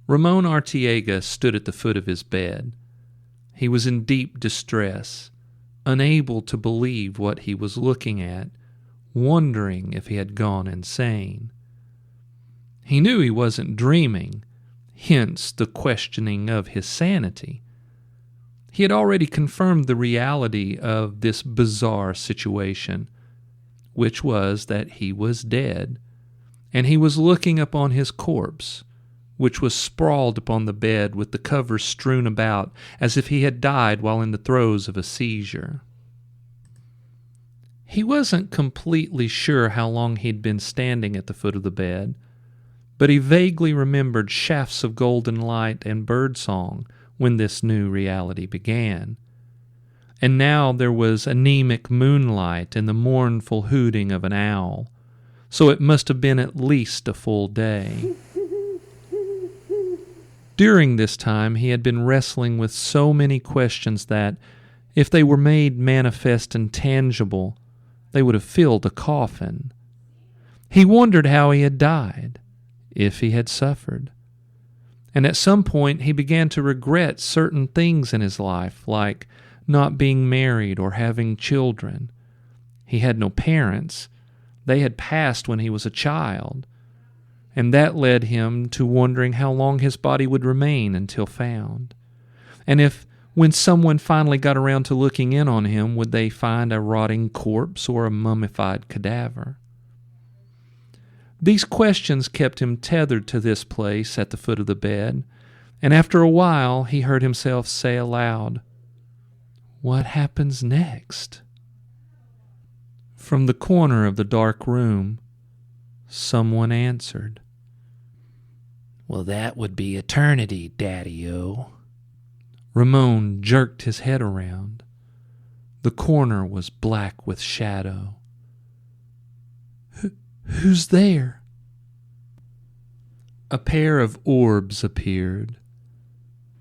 Ramon Arteaga stood at the foot of his bed. He was in deep distress, unable to believe what he was looking at, wondering if he had gone insane. He knew he wasn't dreaming, hence the questioning of his sanity. He had already confirmed the reality of this bizarre situation, which was that he was dead, and he was looking upon his corpse, which was sprawled upon the bed with the covers strewn about as if he had died while in the throes of a seizure. He wasn't completely sure how long he'd been standing at the foot of the bed, but he vaguely remembered shafts of golden light and birdsong when this new reality began. And now there was anemic moonlight and the mournful hooting of an owl, so it must have been at least a full day. During this time, he had been wrestling with so many questions that, if they were made manifest and tangible, they would have filled a coffin. He wondered how he had died, if he had suffered. And at some point, he began to regret certain things in his life, like not being married or having children. He had no parents. They had passed when he was a child. And that led him to wondering how long his body would remain until found. And if, when someone finally got around to looking in on him, would they find a rotting corpse or a mummified cadaver? These questions kept him tethered to this place at the foot of the bed, and after a while he heard himself say aloud, "What happens next?" From the corner of the dark room, someone answered, "Well, that would be eternity, Daddy-o." Ramon jerked his head around. The corner was black with shadow. Who's there?" A pair of orbs appeared.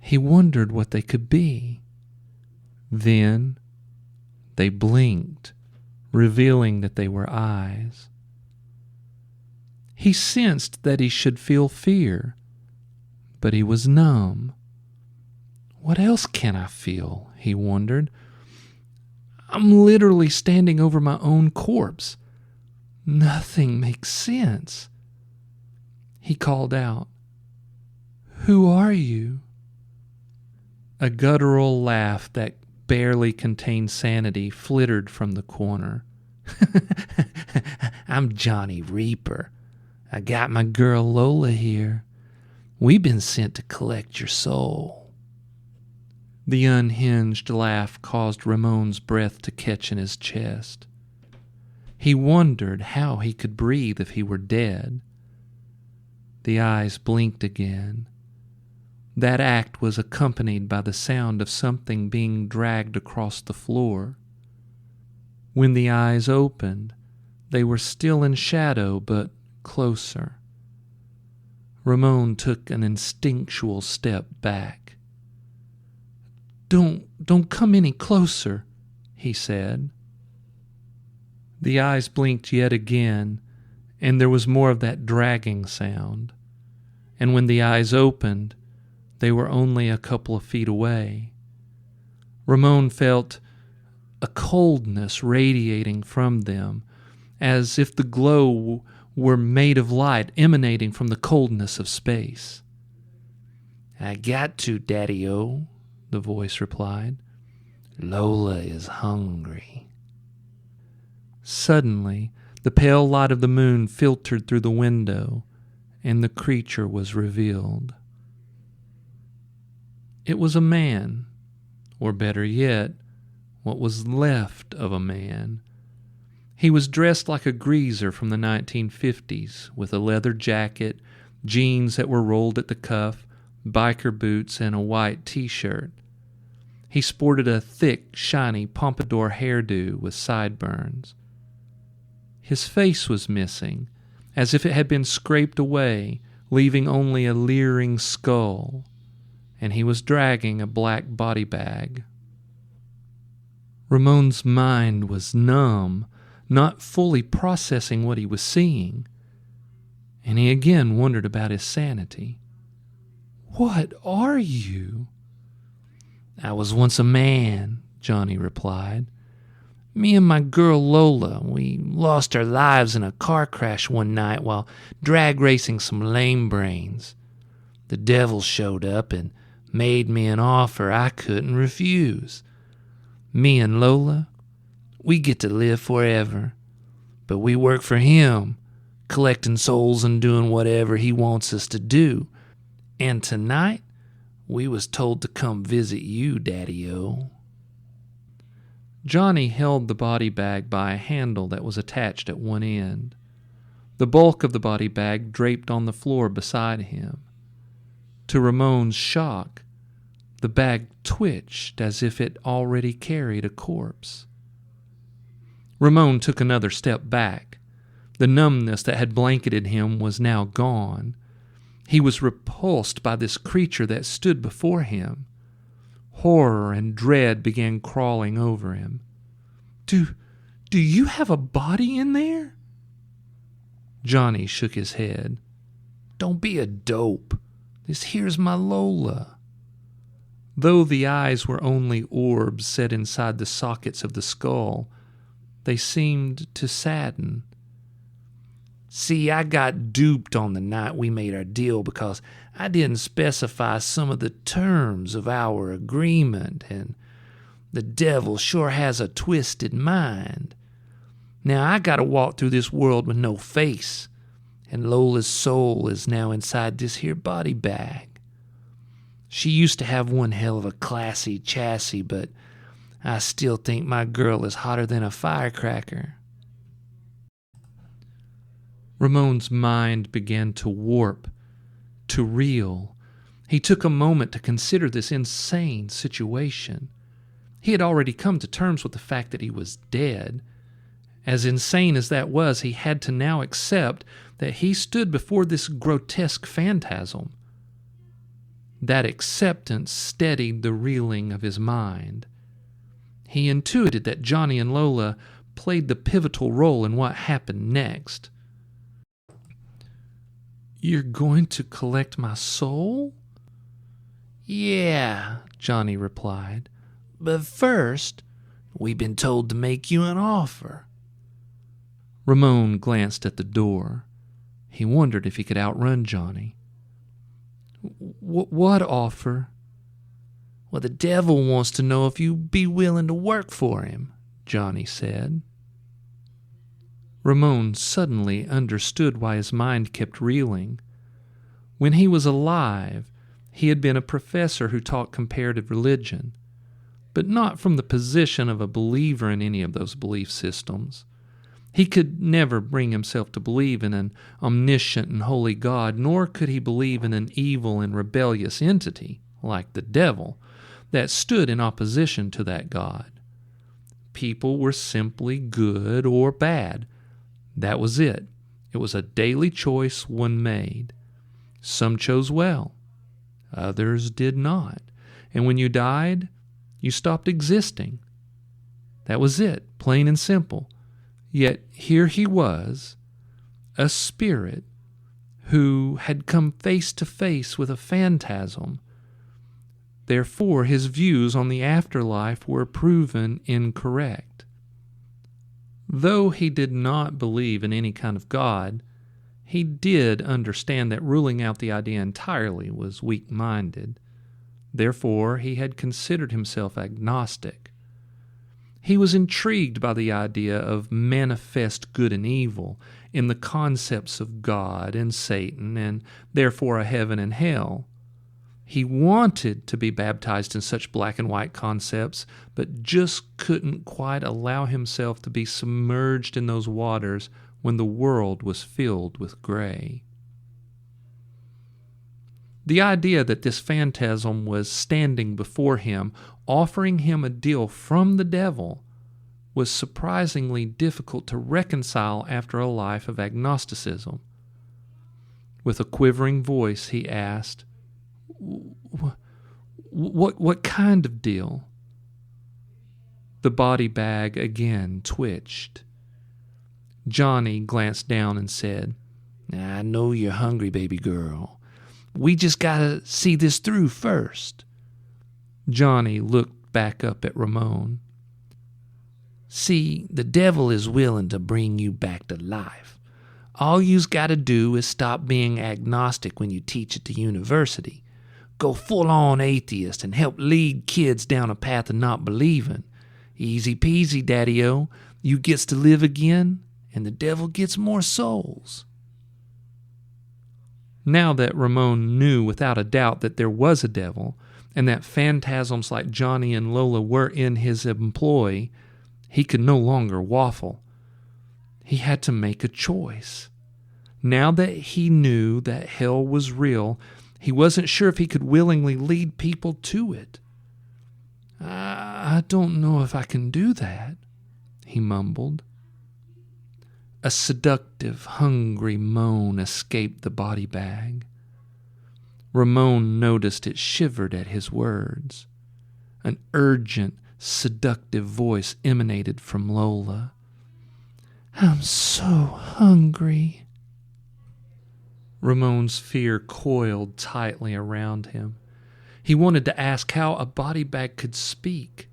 He wondered what they could be. Then they blinked, revealing that they were eyes. He sensed that he should feel fear, but he was numb. What else can I feel? He wondered. I'm literally standing over my own corpse. Nothing makes sense. He called out, "Who are you?" A guttural laugh that barely contained sanity flittered from the corner. "I'm Johnny Reaper. I got my girl Lola here. We've been sent to collect your soul." The unhinged laugh caused Ramon's breath to catch in his chest. He wondered how he could breathe if he were dead. The eyes blinked again. That act was accompanied by the sound of something being dragged across the floor. When the eyes opened, they were still in shadow, but closer. Ramon took an instinctual step back. Don't come any closer," he said. The eyes blinked yet again, and there was more of that dragging sound. And when the eyes opened, they were only a couple of feet away. Ramon felt a coldness radiating from them, as if the glow were made of light emanating from the coldness of space. "I got to, Daddy-o," the voice replied. "Lola is hungry." Suddenly, the pale light of the moon filtered through the window, and the creature was revealed. It was a man, or better yet, what was left of a man. He was dressed like a greaser from the 1950s, with a leather jacket, jeans that were rolled at the cuff, biker boots, and a white t-shirt. He sported a thick, shiny pompadour hairdo with sideburns. His face was missing, as if it had been scraped away, leaving only a leering skull, and he was dragging a black body bag. Ramon's mind was numb, not fully processing what he was seeing, and he again wondered about his sanity. "What are you?" "I was once a man," Johnny replied. "Me and my girl Lola, we lost our lives in a car crash one night while drag racing some lame brains. The devil showed up and made me an offer I couldn't refuse. Me and Lola, we get to live forever, but we work for him, collecting souls and doing whatever he wants us to do. And tonight, we was told to come visit you, Daddy-O." Johnny held the body bag by a handle that was attached at one end. The bulk of the body bag draped on the floor beside him. To Ramon's shock, the bag twitched as if it already carried a corpse. Ramon took another step back. The numbness that had blanketed him was now gone. He was repulsed by this creature that stood before him. Horror and dread began crawling over him. Do you have a body in there?" Johnny shook his head. "Don't be a dope. This here's my Lola." Though the eyes were only orbs set inside the sockets of the skull, they seemed to sadden. "See, I got duped on the night we made our deal because I didn't specify some of the terms of our agreement, and the devil sure has a twisted mind. Now I gotta walk through this world with no face, and Lola's soul is now inside this here body bag. She used to have one hell of a classy chassis, but I still think my girl is hotter than a firecracker." Ramon's mind began to warp, to reel. He took a moment to consider this insane situation. He had already come to terms with the fact that he was dead. As insane as that was, he had to now accept that he stood before this grotesque phantasm. That acceptance steadied the reeling of his mind. He intuited that Johnny and Lola played the pivotal role in what happened next. "You're going to collect my soul?" "Yeah," Johnny replied. "But first, we've been told to make you an offer." Ramon glanced at the door. He wondered if he could outrun Johnny. What offer?" "Well, the devil wants to know if you'd be willing to work for him," Johnny said. Ramon suddenly understood why his mind kept reeling. When he was alive, he had been a professor who taught comparative religion, but not from the position of a believer in any of those belief systems. He could never bring himself to believe in an omniscient and holy God, nor could he believe in an evil and rebellious entity, like the devil, that stood in opposition to that God. People were simply good or bad. That was it. It was a daily choice one made. Some chose well. Others did not. And when you died, you stopped existing. That was it, plain and simple. Yet here he was, a spirit who had come face to face with a phantasm. Therefore, his views on the afterlife were proven incorrect. Though he did not believe in any kind of God, he did understand that ruling out the idea entirely was weak-minded. Therefore, he had considered himself agnostic. He was intrigued by the idea of manifest good and evil in the concepts of God and Satan, and therefore a heaven and hell. He wanted to be baptized in such black and white concepts, but just couldn't quite allow himself to be submerged in those waters when the world was filled with gray. The idea that this phantasm was standing before him, offering him a deal from the devil, was surprisingly difficult to reconcile after a life of agnosticism. With a quivering voice, he asked, What kind of deal?" The body bag again twitched. Johnny glanced down and said, "I know you're hungry, baby girl. We just gotta see this through first." Johnny looked back up at Ramon. "See, the devil is willing to bring you back to life. All you's gotta do is stop being agnostic when you teach at the university. Go full-on atheist and help lead kids down a path of not believing. Easy peasy, Daddy-O. You gets to live again, and the devil gets more souls." Now that Ramon knew without a doubt that there was a devil, and that phantasms like Johnny and Lola were in his employ, he could no longer waffle. He had to make a choice. Now that he knew that hell was real, he wasn't sure if he could willingly lead people to it. I don't know if I can do that," he mumbled. A seductive, hungry moan escaped the body bag. Ramon noticed it shivered at his words. An urgent, seductive voice emanated from Lola. "I'm so hungry." Ramon's fear coiled tightly around him. He wanted to ask how a body bag could speak.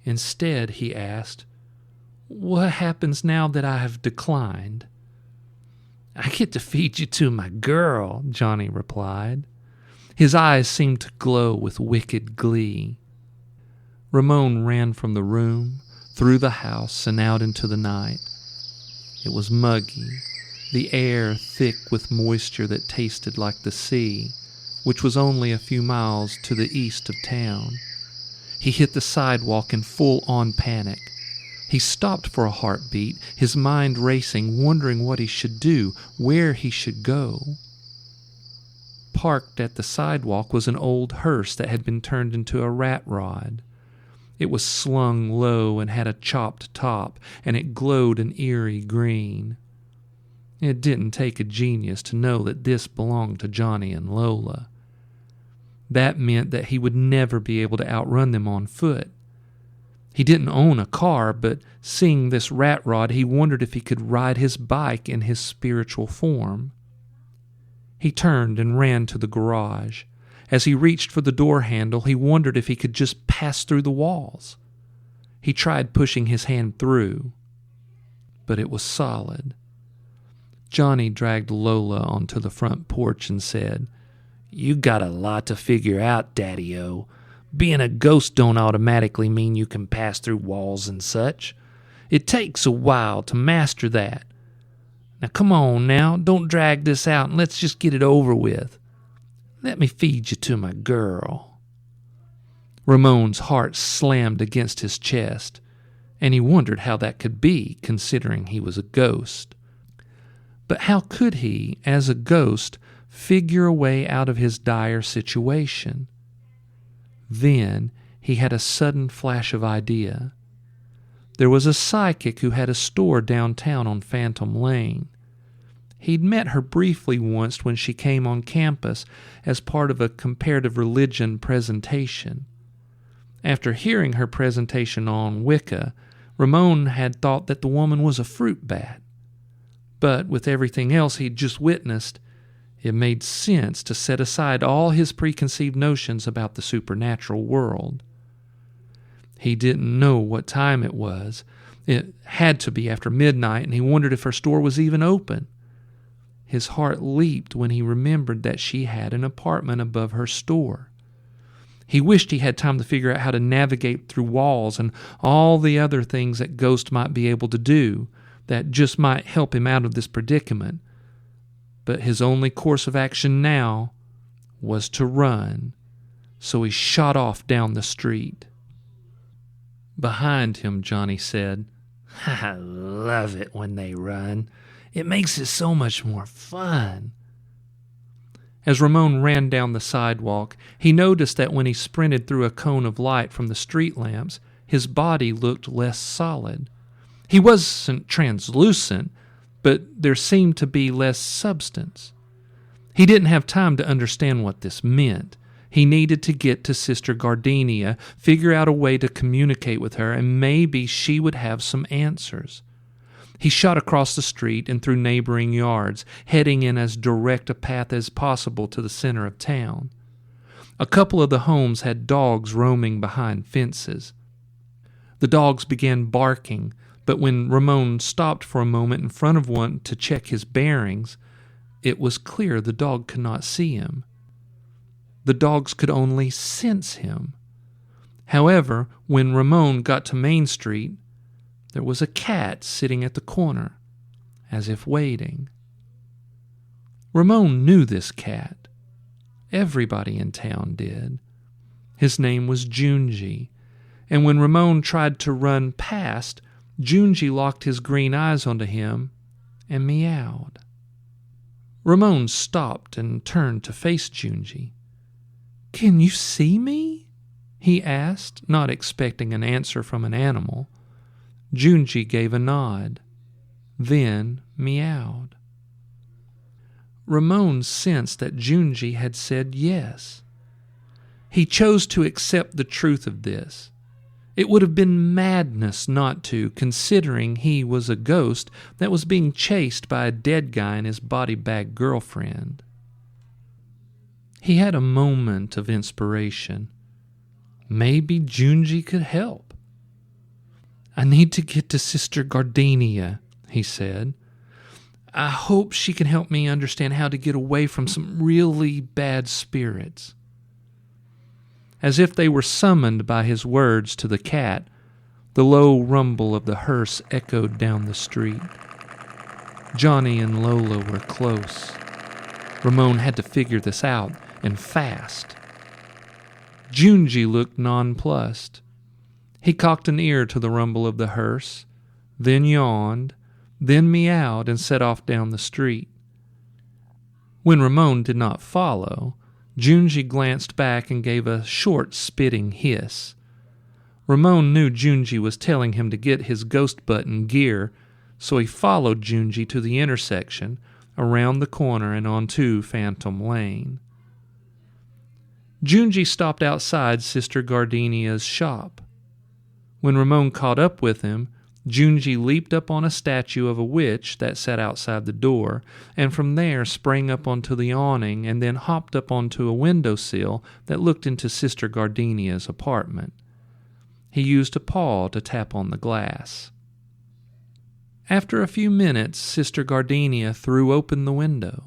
Instead, he asked, "What happens now that I have declined?" "I get to feed you to my girl," Johnny replied. His eyes seemed to glow with wicked glee. Ramon ran from the room, through the house, and out into the night. It was muggy, the air thick with moisture that tasted like the sea, which was only a few miles to the east of town. He hit the sidewalk in full-on panic. He stopped for a heartbeat, his mind racing, wondering what he should do, where he should go. Parked at the sidewalk was an old hearse that had been turned into a rat rod. It was slung low and had a chopped top, and it glowed an eerie green. It didn't take a genius to know that this belonged to Johnny and Lola. That meant that he would never be able to outrun them on foot. He didn't own a car, but seeing this rat rod, he wondered if he could ride his bike in his spiritual form. He turned and ran to the garage. As he reached for the door handle, he wondered if he could just pass through the walls. He tried pushing his hand through, but it was solid. Johnny dragged Lola onto the front porch and said, "You got a lot to figure out, Daddy-O. Being a ghost don't automatically mean you can pass through walls and such. It takes a while to master that. Now come on now, don't drag this out and let's just get it over with. Let me feed you to my girl." Ramon's heart slammed against his chest, and he wondered how that could be, considering he was a ghost. But how could he, as a ghost, figure a way out of his dire situation? Then he had a sudden flash of idea. There was a psychic who had a store downtown on Phantom Lane. He'd met her briefly once when she came on campus as part of a comparative religion presentation. After hearing her presentation on Wicca, Ramon had thought that the woman was a fruit bat. But with everything else he'd just witnessed, it made sense to set aside all his preconceived notions about the supernatural world. He didn't know what time it was. It had to be after midnight, and he wondered if her store was even open. His heart leaped when he remembered that she had an apartment above her store. He wished he had time to figure out how to navigate through walls and all the other things that ghosts might be able to do that just might help him out of this predicament. But his only course of action now was to run, so he shot off down the street. Behind him, Johnny said, "I love it when they run. It makes it so much more fun." As Ramon ran down the sidewalk, he noticed that when he sprinted through a cone of light from the street lamps, his body looked less solid. He wasn't translucent, but there seemed to be less substance. He didn't have time to understand what this meant. He needed to get to Sister Gardenia, figure out a way to communicate with her, and maybe she would have some answers. He shot across the street and through neighboring yards, heading in as direct a path as possible to the center of town. A couple of the homes had dogs roaming behind fences. The dogs began barking, but when Ramon stopped for a moment in front of one to check his bearings, it was clear the dog could not see him. The dogs could only sense him. However, when Ramon got to Main Street, there was a cat sitting at the corner, as if waiting. Ramon knew this cat. Everybody in town did. His name was Junji, and when Ramon tried to run past, Junji locked his green eyes onto him and meowed. Ramon stopped and turned to face Junji. "Can you see me?" he asked, not expecting an answer from an animal. Junji gave a nod, then meowed. Ramon sensed that Junji had said yes. He chose to accept the truth of this. It would have been madness not to, considering he was a ghost that was being chased by a dead guy and his body bag girlfriend. He had a moment of inspiration. Maybe Junji could help. "I need to get to Sister Gardenia," he said. "I hope she can help me understand how to get away from some really bad spirits." As if they were summoned by his words to the cat, the low rumble of the hearse echoed down the street. Johnny and Lola were close. Ramon had to figure this out, and fast. Junji looked nonplussed. He cocked an ear to the rumble of the hearse, then yawned, then meowed and set off down the street. When Ramon did not follow, Junji glanced back and gave a short spitting hiss. Ramon knew Junji was telling him to get his ghost button gear, so he followed Junji to the intersection, around the corner and onto Phantom Lane. Junji stopped outside Sister Gardenia's shop. When Ramon caught up with him, Junji leaped up on a statue of a witch that sat outside the door, and from there sprang up onto the awning and then hopped up onto a windowsill that looked into Sister Gardenia's apartment. He used a paw to tap on the glass. After a few minutes, Sister Gardenia threw open the window.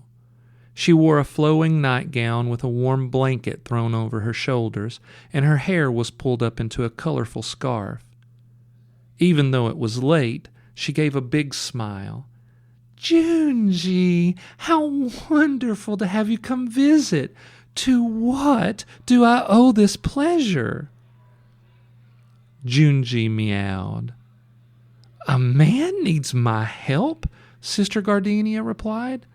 She wore a flowing nightgown with a warm blanket thrown over her shoulders, and her hair was pulled up into a colorful scarf. Even though it was late, she gave a big smile. "Junji, how wonderful to have you come visit! To what do I owe this pleasure?" Junji meowed. "A man needs my help," Sister Gardenia replied.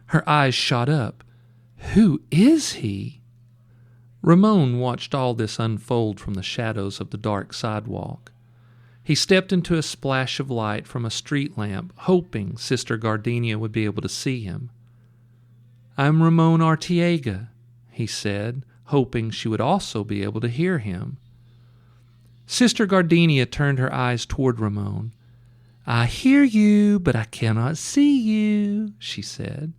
Her eyes shot up. "Who is he?" Ramon watched all this unfold from the shadows of the dark sidewalk. He stepped into a splash of light from a street lamp, hoping Sister Gardenia would be able to see him. "I'm Ramon Arteaga," he said, hoping she would also be able to hear him. Sister Gardenia turned her eyes toward Ramon. "I hear you, but I cannot see you," she said.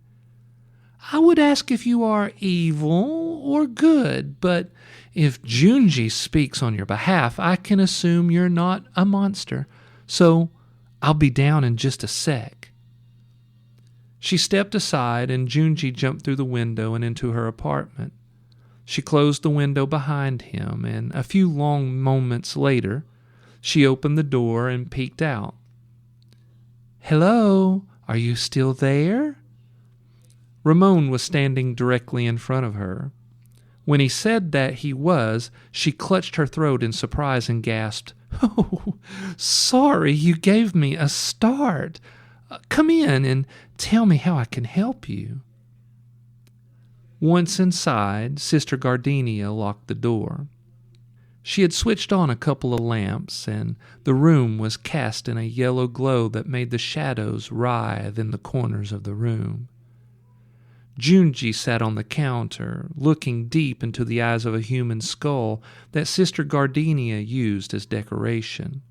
"I would ask if you are evil or good, but if Junji speaks on your behalf, I can assume you're not a monster, so I'll be down in just a sec." She stepped aside, and Junji jumped through the window and into her apartment. She closed the window behind him, and a few long moments later, she opened the door and peeked out. "Hello, are you still there?" Ramon was standing directly in front of her. When he said that he was, she clutched her throat in surprise and gasped, "Oh, sorry, you gave me a start. Come in and tell me how I can help you." Once inside, Sister Gardenia locked the door. She had switched on a couple of lamps, and the room was cast in a yellow glow that made the shadows writhe in the corners of the room. Junji sat on the counter, looking deep into the eyes of a human skull that Sister Gardenia used as decoration.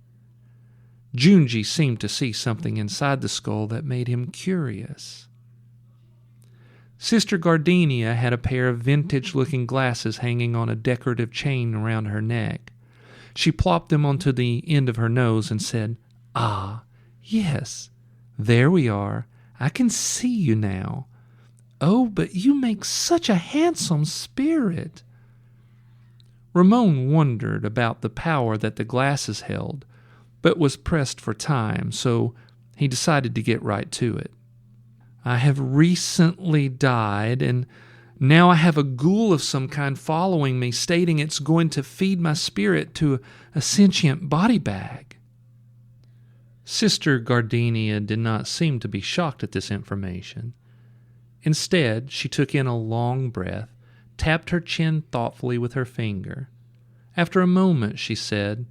Junji seemed to see something inside the skull that made him curious. Sister Gardenia had a pair of vintage-looking glasses hanging on a decorative chain around her neck. She plopped them onto the end of her nose and said, "Ah, yes, there we are. I can see you now. Oh, but you make such a handsome spirit." Ramon wondered about the power that the glasses held, but was pressed for time, so he decided to get right to it. "I have recently died, and now I have a ghoul of some kind following me, stating it's going to feed my spirit to a sentient body bag." Sister Gardenia did not seem to be shocked at this information. Instead, she took in a long breath, tapped her chin thoughtfully with her finger. After a moment, she said,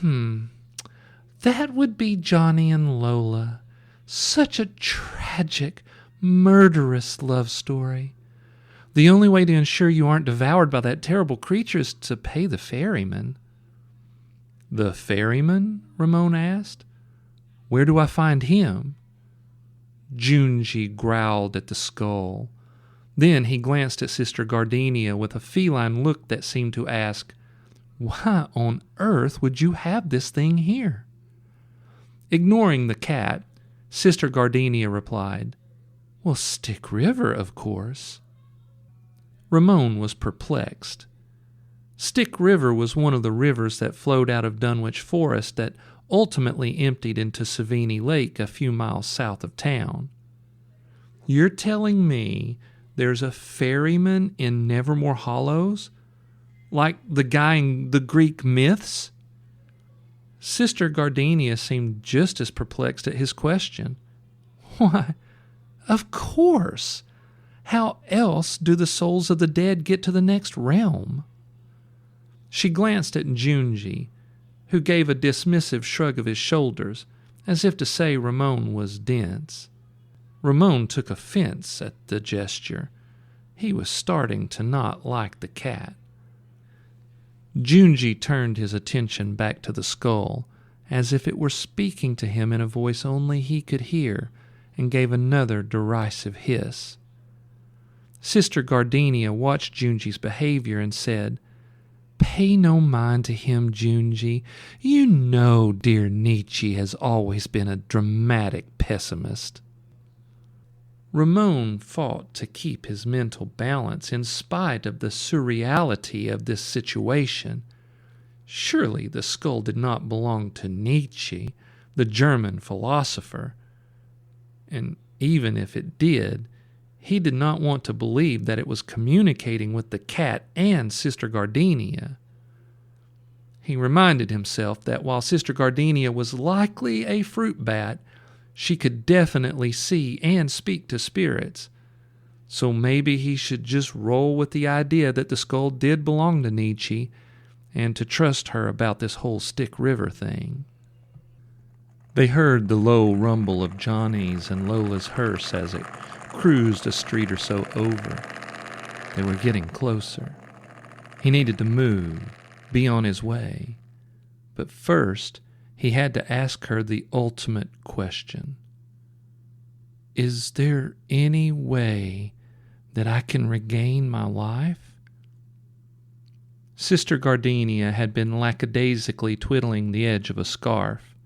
"That would be Johnny and Lola. Such a tragic, murderous love story. The only way to ensure you aren't devoured by that terrible creature is to pay the ferryman." "The ferryman?" Ramon asked. "Where do I find him?" Junji growled at the skull. Then he glanced at Sister Gardenia with a feline look that seemed to ask, "Why on earth would you have this thing here?" Ignoring the cat, Sister Gardenia replied, "Well, Stick River, of course." Ramon was perplexed. Stick River was one of the rivers that flowed out of Dunwich Forest that ultimately emptied into Savini Lake a few miles south of town. "You're telling me there's a ferryman in Nevermore Hollows? Like the guy in the Greek myths?" Sister Gardenia seemed just as perplexed at his question. "Why, of course! How else do the souls of the dead get to the next realm?" She glanced at Junji, who gave a dismissive shrug of his shoulders, as if to say Ramon was dense. Ramon took offense at the gesture. He was starting to not like the cat. Junji turned his attention back to the skull, as if it were speaking to him in a voice only he could hear, and gave another derisive hiss. Sister Gardenia watched Junji's behavior and said, "Pay no mind to him, Junji. You know dear Nietzsche has always been a dramatic pessimist." Ramon fought to keep his mental balance in spite of the surreality of this situation. Surely the skull did not belong to Nietzsche, the German philosopher. And even if it did, he did not want to believe that it was communicating with the cat and Sister Gardenia. He reminded himself that while Sister Gardenia was likely a fruit bat, she could definitely see and speak to spirits. So maybe he should just roll with the idea that the skull did belong to Nietzsche and to trust her about this whole Stick River thing. They heard the low rumble of Johnny's and Lola's hearse as it cruised a street or so over. They were getting closer. He needed to move, be on his way. But first, he had to ask her the ultimate question. "Is there any way that I can regain my life?" Sister Gardenia had been lackadaisically twiddling the edge of a scarf.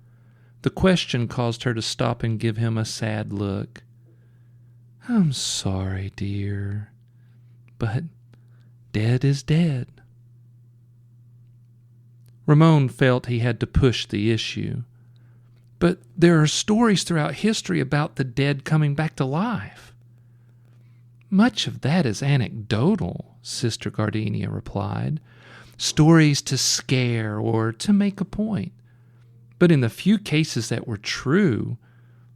The question caused her to stop and give him a sad look. "I'm sorry, dear, but dead is dead." Ramon felt he had to push the issue. "But there are stories throughout history about the dead coming back to life." "Much of that is anecdotal," Sister Gardenia replied. "Stories to scare or to make a point. But in the few cases that were true,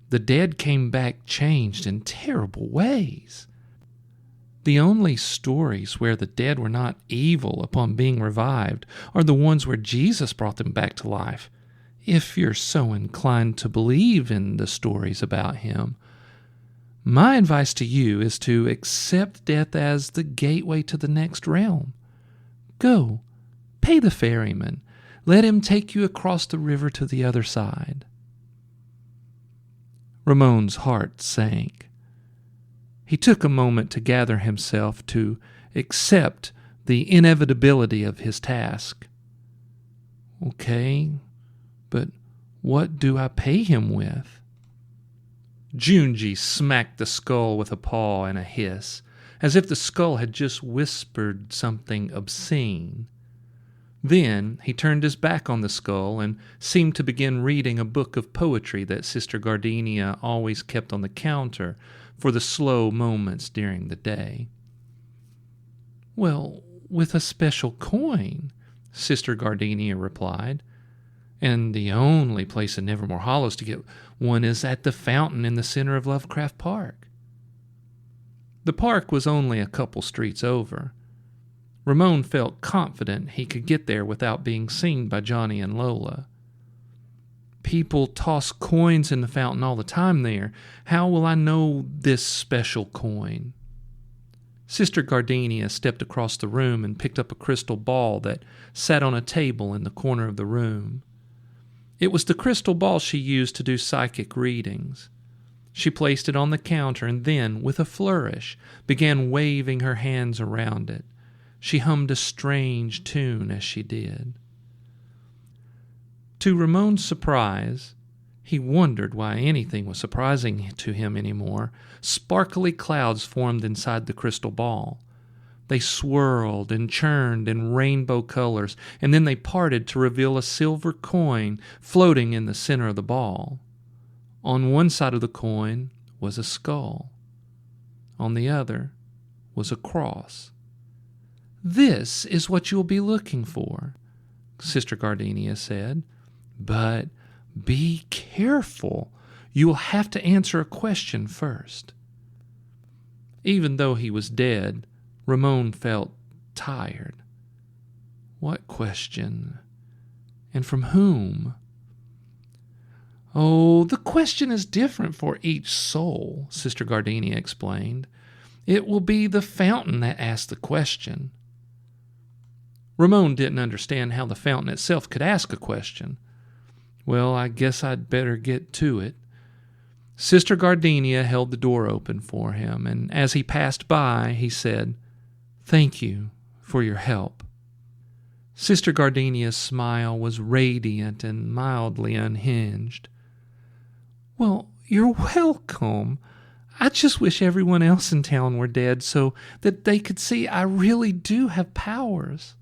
the dead came back changed in terrible ways. The only stories where the dead were not evil upon being revived are the ones where Jesus brought them back to life, if you're so inclined to believe in the stories about him. My advice to you is to accept death as the gateway to the next realm. Go, pay the ferryman. Let him take you across the river to the other side." Ramon's heart sank. He took a moment to gather himself to accept the inevitability of his task. "Okay, but what do I pay him with?" Junji smacked the skull with a paw and a hiss, as if the skull had just whispered something obscene. Then he turned his back on the skull and seemed to begin reading a book of poetry that Sister Gardenia always kept on the counter for the slow moments during the day. "Well, with a special coin," Sister Gardenia replied. "And the only place in Nevermore Hollows to get one is at the fountain in the center of Lovecraft Park." The park was only a couple streets over. Ramon felt confident he could get there without being seen by Johnny and Lola. "People toss coins in the fountain all the time there. How will I know this special coin?" Sister Gardenia stepped across the room and picked up a crystal ball that sat on a table in the corner of the room. It was the crystal ball she used to do psychic readings. She placed it on the counter and then, with a flourish, began waving her hands around it. She hummed a strange tune as she did. To Ramon's surprise, he wondered why anything was surprising to him anymore. Sparkly clouds formed inside the crystal ball. They swirled and churned in rainbow colors, and then they parted to reveal a silver coin floating in the center of the ball. On one side of the coin was a skull. On the other was a cross. "This is what you'll be looking for," Sister Gardenia said. "But be careful. You will have to answer a question first." Even though he was dead, Ramon felt tired. What question? And from whom? "Oh, the question is different for each soul," Sister Gardenia explained. "It will be the fountain that asks the question." Ramon didn't understand how the fountain itself could ask a question. "Well, I guess I'd better get to it." Sister Gardenia held the door open for him, and as he passed by, he said, "Thank you for your help." Sister Gardenia's smile was radiant and mildly unhinged. "Well, you're welcome. I just wish everyone else in town were dead so that they could see I really do have powers."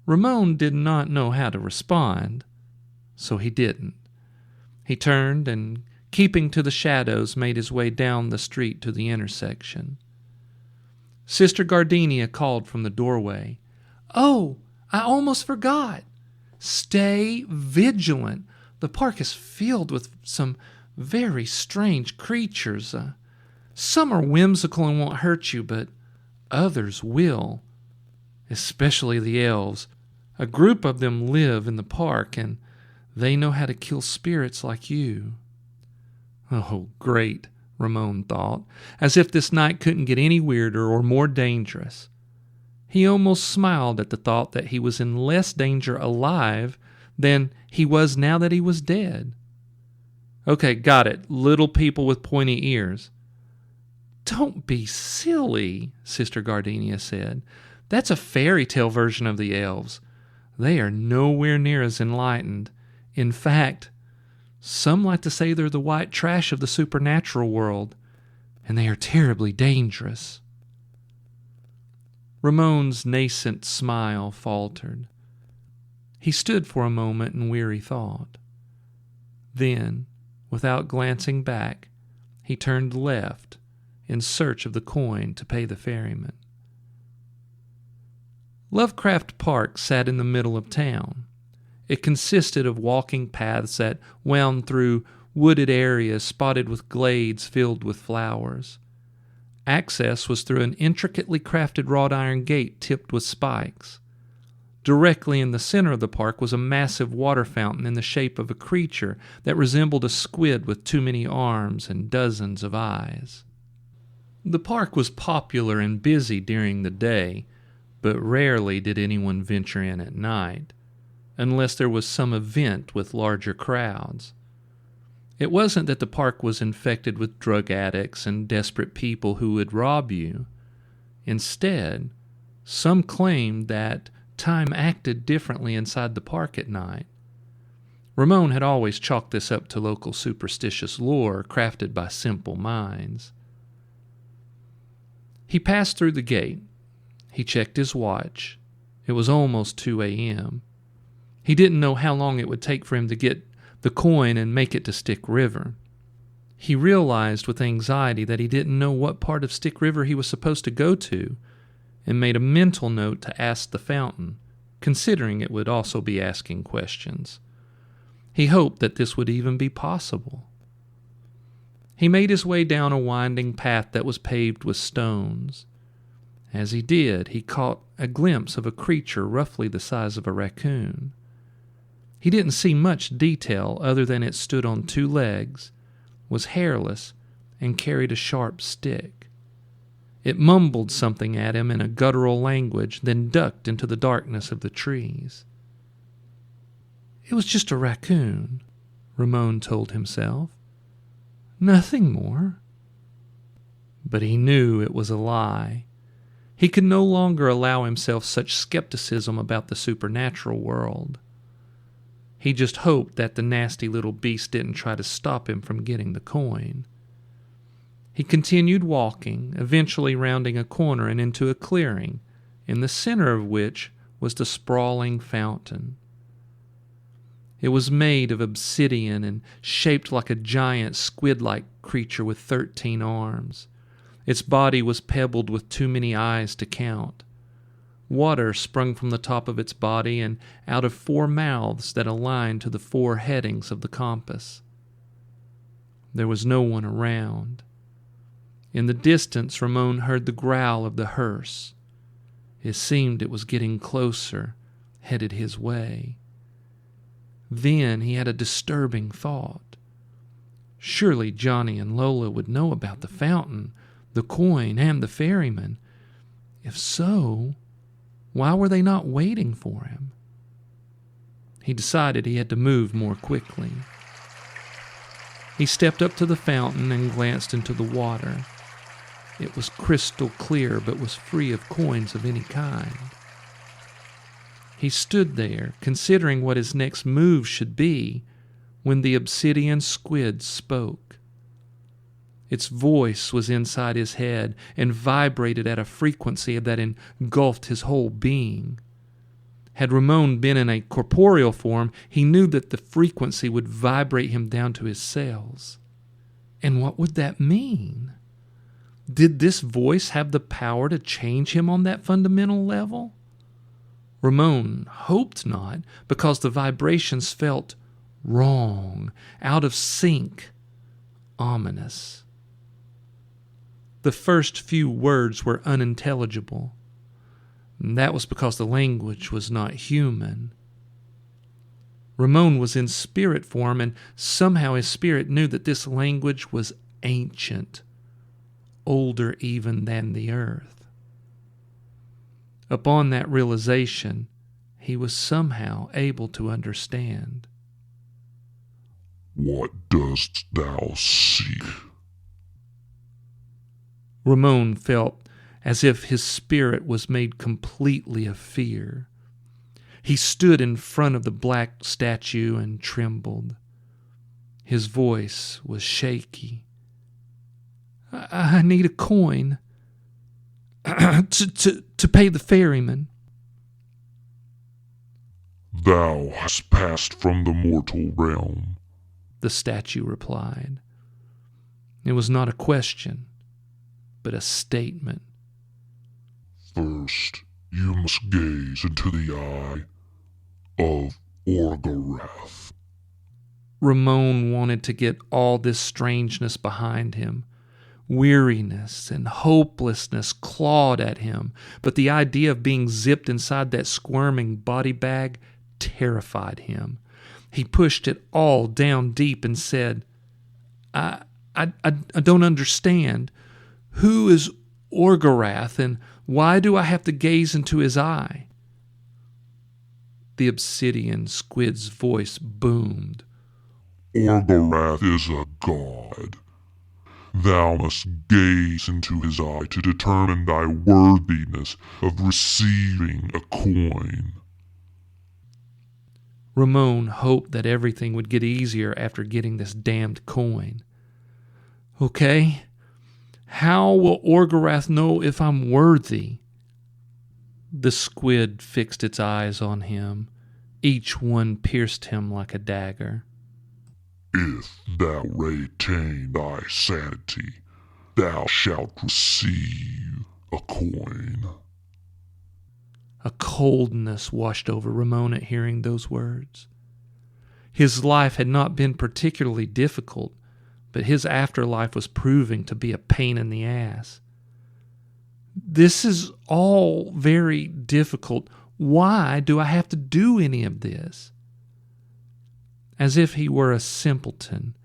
Ramon did not know how to respond, so he didn't. He turned and, keeping to the shadows, made his way down the street to the intersection. Sister Gardenia called from the doorway, "Oh, I almost forgot. Stay vigilant. The park is filled with some very strange creatures. Some are whimsical and won't hurt you, but others will, especially the elves. A group of them live in the park, and they know how to kill spirits like you." Oh, great, Ramon thought, as if this night couldn't get any weirder or more dangerous. He almost smiled at the thought that he was in less danger alive than he was now that he was dead. "Okay, got it. Little people with pointy ears." "Don't be silly," Sister Gardenia said. "That's a fairy tale version of the elves. They are nowhere near as enlightened. In fact, some like to say they're the white trash of the supernatural world, and they are terribly dangerous." Ramon's nascent smile faltered. He stood for a moment in weary thought. Then, without glancing back, he turned left in search of the coin to pay the ferryman. Lovecraft Park sat in the middle of town. It consisted of walking paths that wound through wooded areas spotted with glades filled with flowers. Access was through an intricately crafted wrought iron gate tipped with spikes. Directly in the center of the park was a massive water fountain in the shape of a creature that resembled a squid with too many arms and dozens of eyes. The park was popular and busy during the day, but rarely did anyone venture in at night, unless there was some event with larger crowds. It wasn't that the park was infected with drug addicts and desperate people who would rob you. Instead, some claimed that time acted differently inside the park at night. Ramon had always chalked this up to local superstitious lore crafted by simple minds. He passed through the gate. He checked his watch. It was almost 2 a.m. He didn't know how long it would take for him to get the coin and make it to Stick River. He realized with anxiety that he didn't know what part of Stick River he was supposed to go to, and made a mental note to ask the fountain, considering it would also be asking questions. He hoped that this would even be possible. He made his way down a winding path that was paved with stones. As he did, he caught a glimpse of a creature roughly the size of a raccoon. He didn't see much detail other than it stood on 2 legs, was hairless, and carried a sharp stick. It mumbled something at him in a guttural language, then ducked into the darkness of the trees. It was just a raccoon, Ramon told himself. Nothing more. But he knew it was a lie. He could no longer allow himself such skepticism about the supernatural world. He just hoped that the nasty little beast didn't try to stop him from getting the coin. He continued walking, eventually rounding a corner and into a clearing, in the center of which was the sprawling fountain. It was made of obsidian and shaped like a giant squid-like creature with 13 arms. Its body was pebbled with too many eyes to count. Water sprung from the top of its body and out of 4 mouths that aligned to the 4 headings of the compass. There was no one around. In the distance, Ramon heard the growl of the hearse. It seemed it was getting closer, headed his way. Then he had a disturbing thought. Surely Johnny and Lola would know about the fountain, the coin, and the ferryman. If so, why were they not waiting for him? He decided he had to move more quickly. He stepped up to the fountain and glanced into the water. It was crystal clear, but was free of coins of any kind. He stood there, considering what his next move should be, when the obsidian squid spoke. Its voice was inside his head and vibrated at a frequency that engulfed his whole being. Had Ramon been in a corporeal form, he knew that the frequency would vibrate him down to his cells. And what would that mean? Did this voice have the power to change him on that fundamental level? Ramon hoped not, because the vibrations felt wrong, out of sync, ominous. The first few words were unintelligible. That was because the language was not human. Ramon was in spirit form, and somehow his spirit knew that this language was ancient, older even than the earth. Upon that realization, he was somehow able to understand. What dost thou seek? Ramon felt as if his spirit was made completely of fear. He stood in front of the black statue and trembled. His voice was shaky. I need a coin to pay the ferryman. Thou hast passed from the mortal realm, the statue replied. It was not a question, but a statement. First, you must gaze into the eye of Orgarath. Ramon wanted to get all this strangeness behind him. Weariness and hopelessness clawed at him, but the idea of being zipped inside that squirming body bag terrified him. He pushed it all down deep and said, I don't understand. Who is Orgorath, and why do I have to gaze into his eye?" The obsidian squid's voice boomed. Orgorath is a god. Thou must gaze into his eye to determine thy worthiness of receiving a coin. Ramon hoped that everything would get easier after getting this damned coin. "Okay, how will Orgorath know if I'm worthy?" The squid fixed its eyes on him. Each one pierced him like a dagger. If thou retain thy sanity, thou shalt receive a coin. A coldness washed over Ramon at hearing those words. His life had not been particularly difficult, but his afterlife was proving to be a pain in the ass. "This is all very difficult. Why do I have to do any of this?" As if he were a simpleton,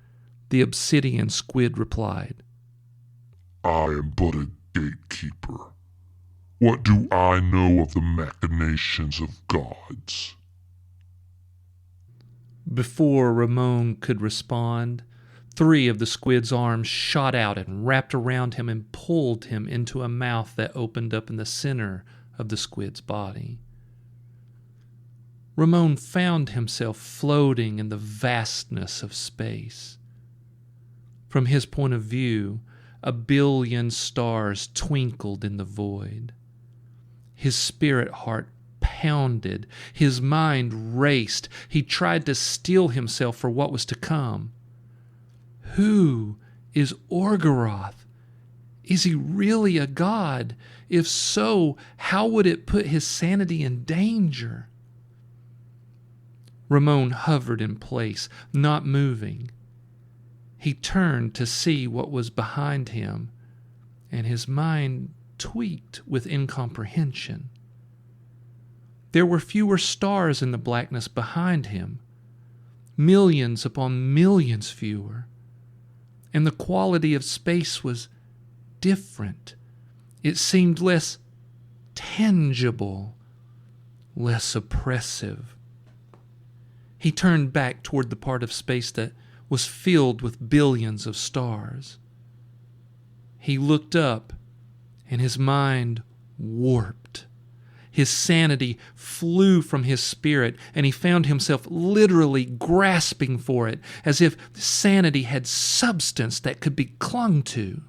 the obsidian squid replied, I am but a gatekeeper. What do I know of the machinations of gods? Before Ramon could respond, 3 of the squid's arms shot out and wrapped around him and pulled him into a mouth that opened up in the center of the squid's body. Ramon found himself floating in the vastness of space. From his point of view, 1 billion stars twinkled in the void. His spirit heart pounded. His mind raced. He tried to steel himself for what was to come. Who is Orgorath? Is he really a god? If so, how would it put his sanity in danger? Ramon hovered in place, not moving. He turned to see what was behind him, and his mind tweaked with incomprehension. There were fewer stars in the blackness behind him, millions upon millions fewer, and the quality of space was different. It seemed less tangible, less oppressive. He turned back toward the part of space that was filled with billions of stars. He looked up, and his mind warped. His sanity flew from his spirit, and he found himself literally grasping for it, as if sanity had substance that could be clung to.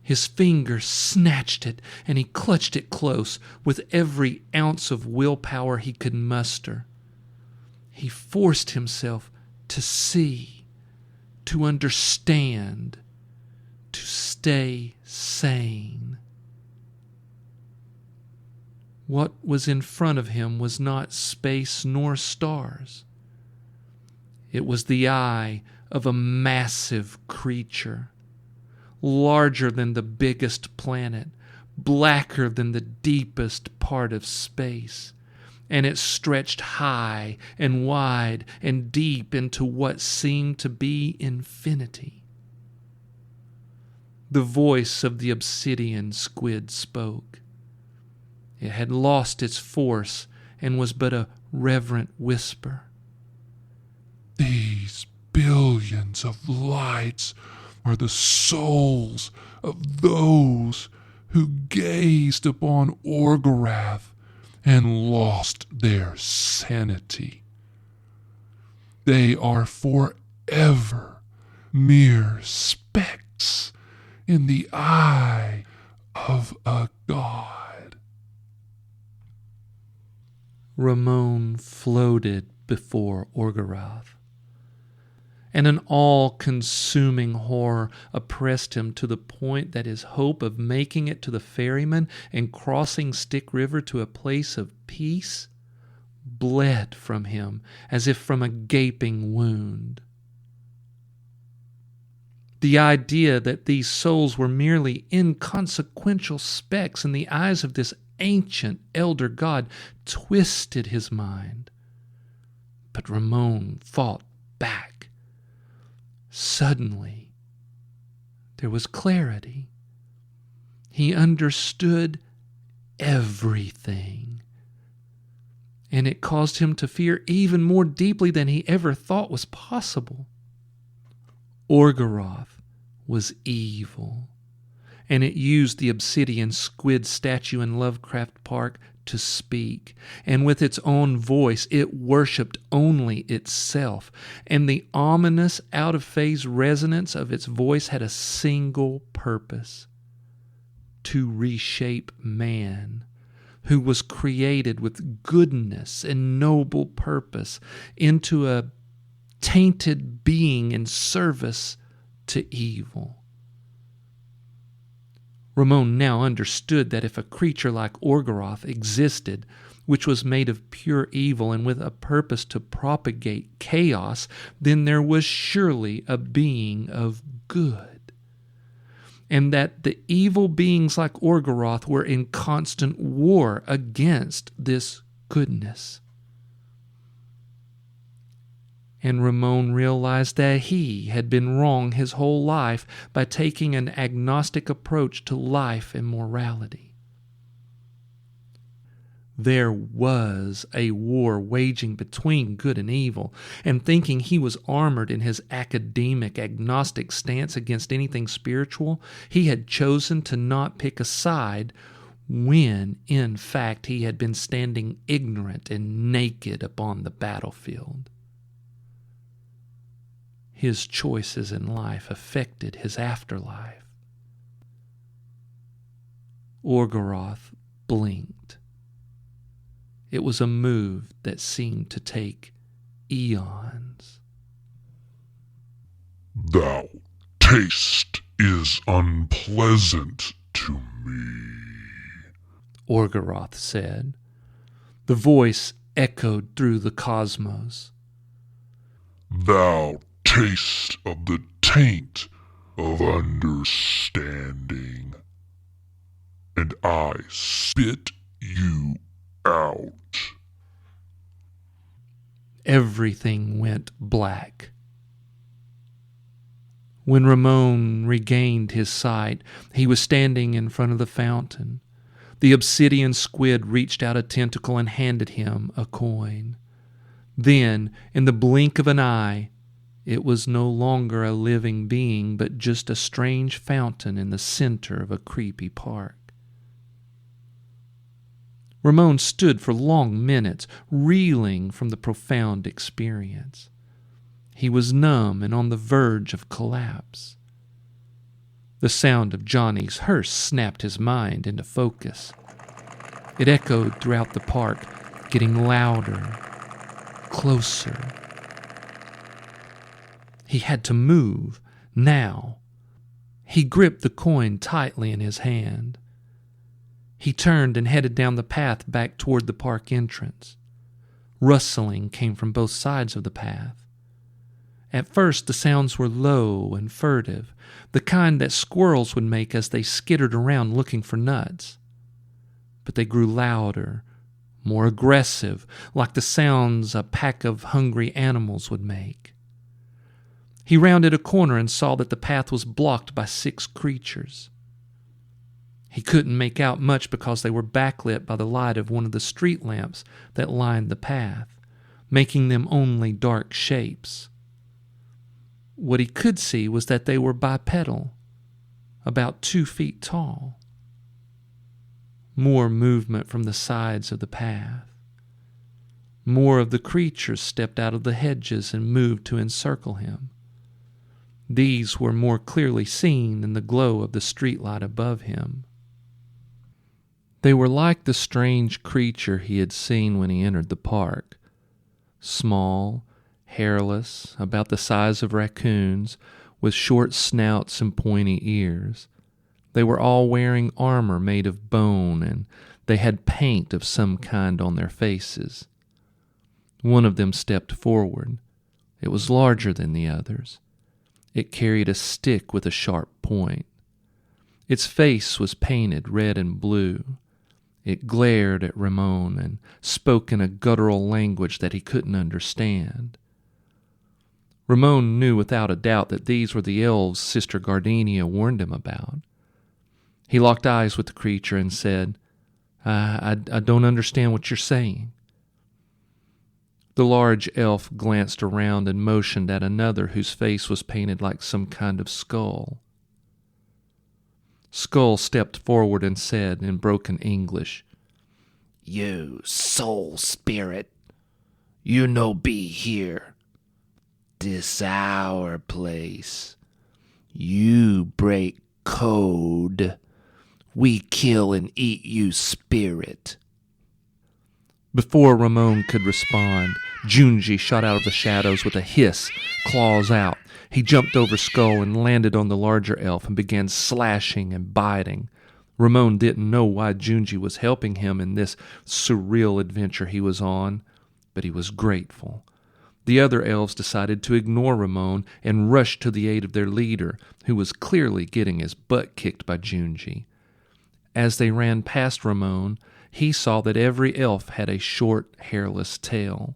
His fingers snatched it, and he clutched it close with every ounce of willpower he could muster. He forced himself to see, to understand, to stay sane. What was in front of him was not space nor stars. It was the eye of a massive creature, larger than the biggest planet, blacker than the deepest part of space, and it stretched high and wide and deep into what seemed to be infinity. The voice of the obsidian squid spoke. It had lost its force and was but a reverent whisper. These billions of lights are the souls of those who gazed upon Orgorath and lost their sanity. They are forever mere specks in the eye of a god. Ramon floated before Orgorath, and an all-consuming horror oppressed him to the point that his hope of making it to the Ferryman and crossing Stick River to a place of peace bled from him as if from a gaping wound. The idea that these souls were merely inconsequential specks in the eyes of this ancient elder god twisted his mind. But Ramon fought back. Suddenly, there was clarity. He understood everything. And it caused him to fear even more deeply than he ever thought was possible. Orgoroth was evil, and it used the obsidian squid statue in Lovecraft Park to speak, and with its own voice it worshipped only itself, and the ominous out-of-phase resonance of its voice had a single purpose: to reshape man, who was created with goodness and noble purpose, into a tainted being in service to evil. Ramon now understood that if a creature like Orgoroth existed, which was made of pure evil and with a purpose to propagate chaos, then there was surely a being of good. And that the evil beings like Orgoroth were in constant war against this goodness. And Ramon realized that he had been wrong his whole life by taking an agnostic approach to life and morality. There was a war waging between good and evil, and thinking he was armored in his academic, agnostic stance against anything spiritual, he had chosen to not pick a side when, in fact, he had been standing ignorant and naked upon the battlefield. His choices in life affected his afterlife. Orgoroth blinked. It was a move that seemed to take eons. Thou taste is unpleasant to me, Orgoroth said. The voice echoed through the cosmos. Thou taste of the taint of understanding, and I spit you out. Everything went black. When Ramon regained his sight, he was standing in front of the fountain. The obsidian squid reached out a tentacle and handed him a coin. Then, in the blink of an eye, it was no longer a living being, but just a strange fountain in the center of a creepy park. Ramon stood for long minutes, reeling from the profound experience. He was numb and on the verge of collapse. The sound of Johnny's hearse snapped his mind into focus. It echoed throughout the park, getting louder, closer. He had to move, now. He gripped the coin tightly in his hand. He turned and headed down the path back toward the park entrance. Rustling came from both sides of the path. At first, the sounds were low and furtive, the kind that squirrels would make as they skittered around looking for nuts. But they grew louder, more aggressive, like the sounds a pack of hungry animals would make. He rounded a corner and saw that the path was blocked by 6 creatures. He couldn't make out much because they were backlit by the light of one of the street lamps that lined the path, making them only dark shapes. What he could see was that they were bipedal, about 2 feet tall. More movement from the sides of the path. More of the creatures stepped out of the hedges and moved to encircle him. These were more clearly seen in the glow of the streetlight above him. They were like the strange creature he had seen when he entered the park. Small, hairless, about the size of raccoons, with short snouts and pointy ears. They were all wearing armor made of bone, and they had paint of some kind on their faces. One of them stepped forward. It was larger than the others. It carried a stick with a sharp point. Its face was painted red and blue. It glared at Ramon and spoke in a guttural language that he couldn't understand. Ramon knew without a doubt that these were the elves Sister Gardenia warned him about. He locked eyes with the creature and said, I don't understand what you're saying. The large elf glanced around and motioned at another whose face was painted like some kind of skull. Skull stepped forward and said in broken English, You soul spirit, you no be here. This our place. You break code. We kill and eat you spirit. Before Ramon could respond, Junji shot out of the shadows with a hiss, claws out. He jumped over Skull and landed on the larger elf and began slashing and biting. Ramon didn't know why Junji was helping him in this surreal adventure he was on, but he was grateful. The other elves decided to ignore Ramon and rush to the aid of their leader, who was clearly getting his butt kicked by Junji. As they ran past Ramon, he saw that every elf had a short, hairless tail.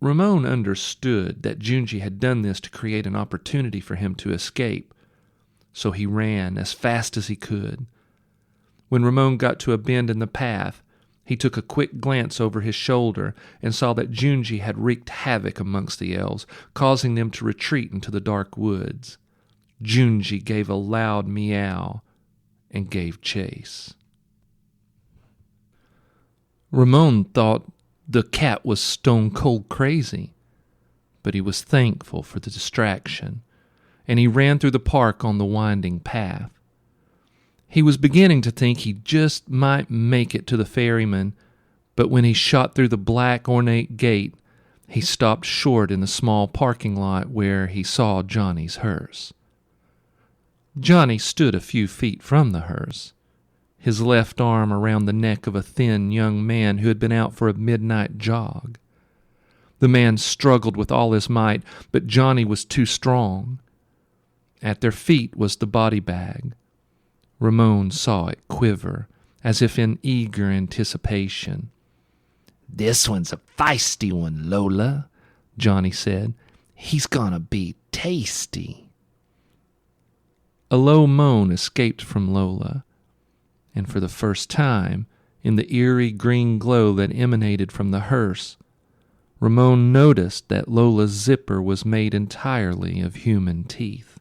Ramon understood that Junji had done this to create an opportunity for him to escape, so he ran as fast as he could. When Ramon got to a bend in the path, he took a quick glance over his shoulder and saw that Junji had wreaked havoc amongst the elves, causing them to retreat into the dark woods. Junji gave a loud meow and gave chase. Ramon thought the cat was stone cold crazy, but he was thankful for the distraction, and he ran through the park on the winding path. He was beginning to think he just might make it to the Ferryman, but when he shot through the black ornate gate, he stopped short in the small parking lot where he saw Johnny's hearse. Johnny stood a few feet from the hearse, his left arm around the neck of a thin young man who had been out for a midnight jog. The man struggled with all his might, but Johnny was too strong. At their feet was the body bag. Ramon saw it quiver, as if in eager anticipation. This one's a feisty one, Lola, Johnny said. He's gonna be tasty. A low moan escaped from Lola, and for the first time, in the eerie green glow that emanated from the hearse, Ramon noticed that Lola's zipper was made entirely of human teeth.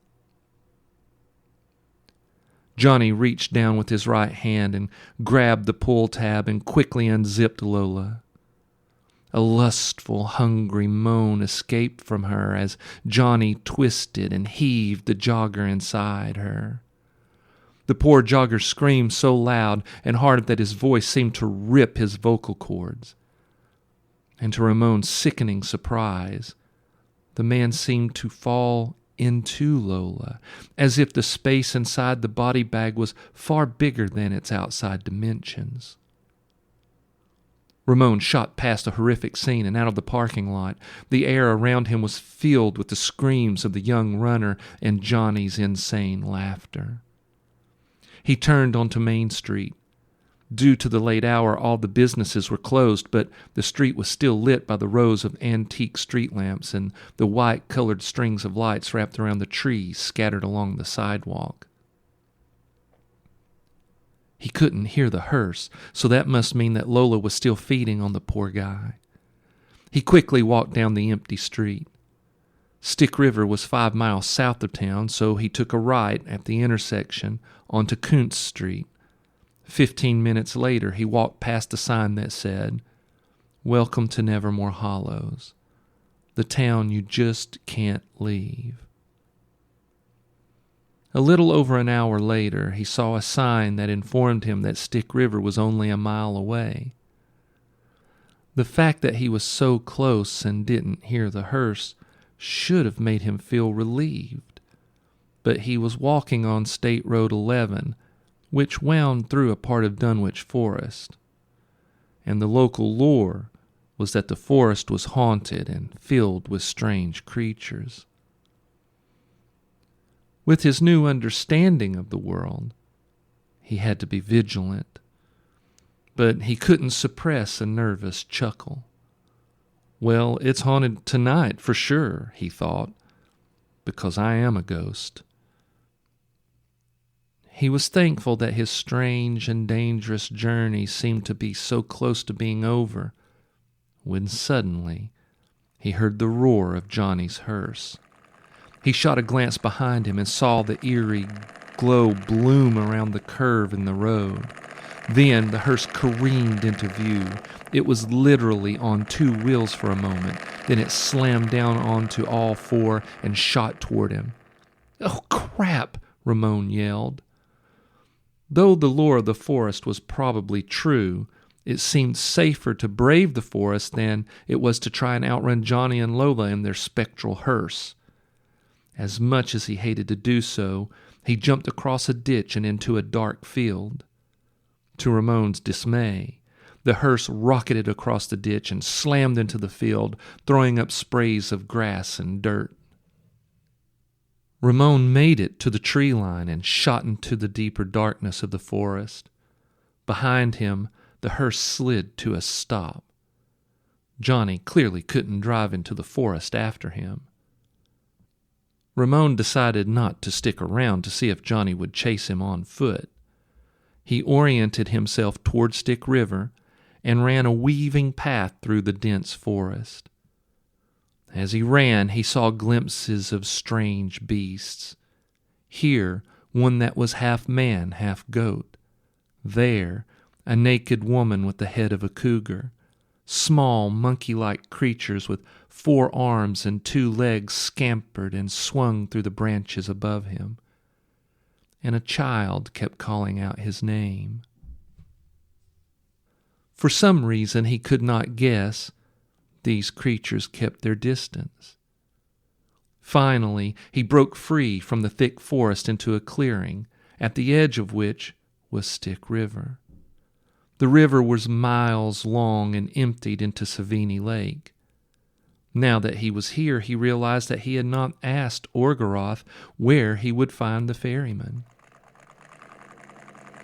Johnny reached down with his right hand and grabbed the pull tab and quickly unzipped Lola. A lustful, hungry moan escaped from her as Johnny twisted and heaved the jogger inside her. The poor jogger screamed so loud and hard that his voice seemed to rip his vocal cords. And to Ramon's sickening surprise, the man seemed to fall into Lola, as if the space inside the body bag was far bigger than its outside dimensions. Ramon shot past a horrific scene and out of the parking lot. The air around him was filled with the screams of the young runner and Johnny's insane laughter. He turned onto Main Street. Due to the late hour, all the businesses were closed, but the street was still lit by the rows of antique street lamps and the white-colored strings of lights wrapped around the trees scattered along the sidewalk. He couldn't hear the hearse, so that must mean that Lola was still feeding on the poor guy. He quickly walked down the empty street. Stick River was 5 miles south of town, so he took a right at the intersection onto Kuntz Street. 15 minutes later, he walked past a sign that said, "Welcome to Nevermore Hollows, the town you just can't leave." A little over an hour later, he saw a sign that informed him that Stick River was only a mile away. The fact that he was so close and didn't hear the hearse should have made him feel relieved, but he was walking on State Road 11, which wound through a part of Dunwich Forest, and the local lore was that the forest was haunted and filled with strange creatures. With his new understanding of the world, he had to be vigilant, but he couldn't suppress a nervous chuckle. Well, it's haunted tonight for sure, he thought, because I am a ghost. He was thankful that his strange and dangerous journey seemed to be so close to being over, when suddenly he heard the roar of Johnny's hearse. He shot a glance behind him and saw the eerie glow bloom around the curve in the road. Then the hearse careened into view. It was literally on two wheels for a moment. Then it slammed down onto all four and shot toward him. "Oh, crap!" Ramon yelled. Though the lore of the forest was probably true, it seemed safer to brave the forest than it was to try and outrun Johnny and Lola in their spectral hearse. As much as he hated to do so, he jumped across a ditch and into a dark field. To Ramon's dismay, the hearse rocketed across the ditch and slammed into the field, throwing up sprays of grass and dirt. Ramon made it to the tree line and shot into the deeper darkness of the forest. Behind him, the hearse slid to a stop. Johnny clearly couldn't drive into the forest after him. Ramon decided not to stick around to see if Johnny would chase him on foot. He oriented himself toward Stick River and ran a weaving path through the dense forest. As he ran, he saw glimpses of strange beasts. Here, one that was half man, half goat. There, a naked woman with the head of a cougar. Small, monkey-like creatures with 4 arms and 2 legs scampered and swung through the branches above him. And a child kept calling out his name. For some reason he could not guess, these creatures kept their distance. Finally, he broke free from the thick forest into a clearing, at the edge of which was Stick River. The river was miles long and emptied into Savini Lake. Now that he was here, he realized that he had not asked Orgoroth where he would find the ferryman.